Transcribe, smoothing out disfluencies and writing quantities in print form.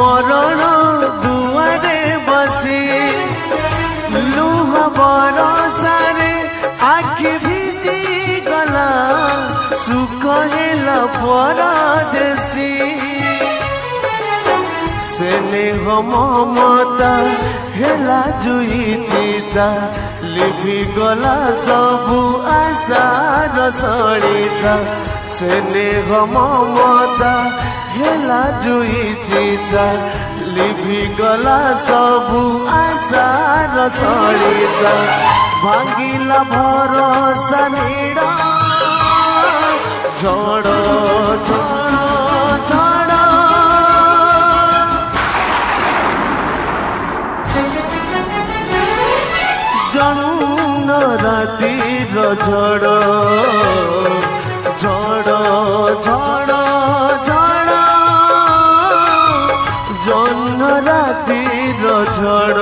मरण दुआरे बसी लुह बरसारे आखि भिजी गला सुख हेला परदेसी स्नेह ममता हेला जुई चिता लिभि गला सबु आशार सलिता स्नेह ममता हेला जुई चिता लिभि गला सबु आशार सलिता भांगिला भरोसा नीड़ा झड़ झड़ झड़ जन्न रातिर झड़ झड़ झड़ झड़ जन्न रातिर झड़